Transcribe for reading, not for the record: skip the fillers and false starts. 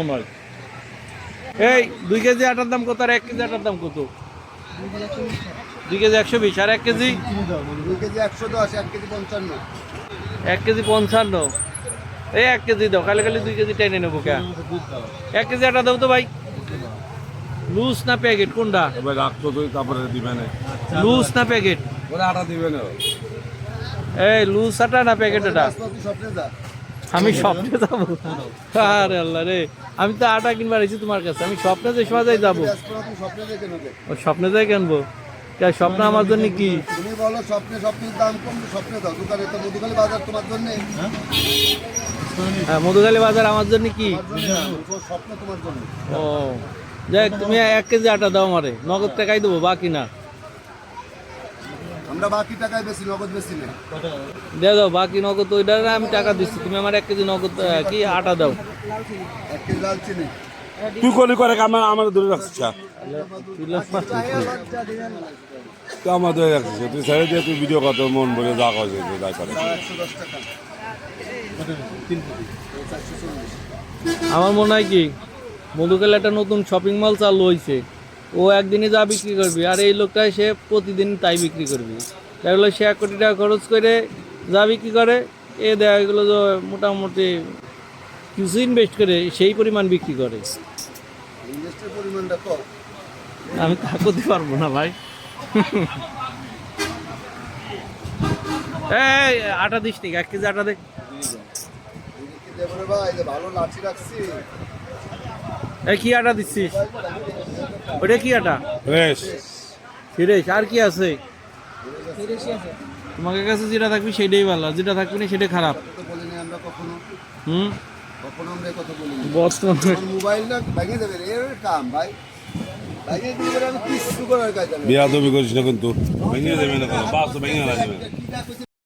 নয়। এই 2 কেজি আটার দাম কত আর 1 কেজি আটার দাম কত? 2 কেজি 120 আর 1 কেজি 2 কেজি 110, 1 কেজি 55। 1 কেজি 55। এই 1 কেজি দাও, খালি খালি 2 কেজি টেনে নেবো কে? 1 কেজি আটা দাও তো ভাই। লুজ না প্যাকেট কোনটা? এবার রাখতো তুই তারপরে দিবে না লুজ না প্যাকেট? ওরা আটা দিবে না এই লুজ আটা না প্যাকেট এটা? তুই স্বপ্নে যা। আমি স্বপ্নে যাবো? আরে আল্লাহ রে, আমি তো আটা কিনবার এসেছি তোমার কাছে, আমি স্বপ্নে যে সময় যাবো? তুই স্বপ্নে দেখে নেবে। ও স্বপ্নে যাই কিনবো? কে স্বপ্ন আমার জন্য কি? তুমি বলো স্বপ্নে সবকিছুর দাম কম, স্বপ্নে দাও। দোকানে তো মধুখালী বাজার তোমার জন্য। হ্যাঁ, মধুখালী বাজার আমার জন্য কি? স্বপ্ন তোমার জন্য। ও যাই, তুমি 1 কেজি আটা দাও আমারে, নগদ টাকাই দেবো, বাকি না। আমরা বাকি টাকায় বেশি, নগদ বেশি না। দিয়ে দাও বাকি নগদ, ওইটা আমি টাকা দিচ্ছি, তুমি আমার 1 কেজি নগদ কি আটা দাও। 1 কেজি লাল চিনি। তুই কোনি করে আমার ধরে রাখছিস তুই আমার ধরে রাখছিস তুই ছেড়ে দিয়ে তুই ভিডিও কত মন বলে যা করছে তাই করে 110 টাকা। আমার মনে হয় কি, মধুখালী একটা নতুন শপিং মল চালু হয়েছে, ও একদিনই যা বিক্রি করবি, আর এই লোকটা সে প্রতিদিন তাই বিক্রি করবি। তাই হলো সে 1 কোটি টাকা খরচ করে যা বিক্রি করে, এ দেয় এগুলো যে মোটামুটি কিছু ইনভেস্ট করে সেই পরিমাণ বিক্রি করে। ইনভেস্টের পরিমাণটা কম। আমি তা করতে পারবো না ভাই। এই আটা দিস নি, 1 কেজি আটা দে। কি দেবো রে ভাই, যে ভালো লাচি রাখছি। এই কি আটা দিচ্ছিস? ওটা কি আটা? রেস ফিরেশ আর কি আছে? তোমাকে কাছে যেটা থাকবি সেটাই ভালো, যেটা থাকবি না সেটা খারাপ। তো বলিনি আমরা কখনো, হুম, কখনো আমরা এই কথা বলিনি। বর্তমানে আমার মোবাইলটা ভেঙে দেবে রে, এর কাম ভাই। ভেঙে দিলে আমি কিছু করার কাজ জানি না। বিয়া দবি করিস না কিন্তু ভেঙে দেবে না কোনো বাস তো ভেঙে লাগবে কি ডাক হইছে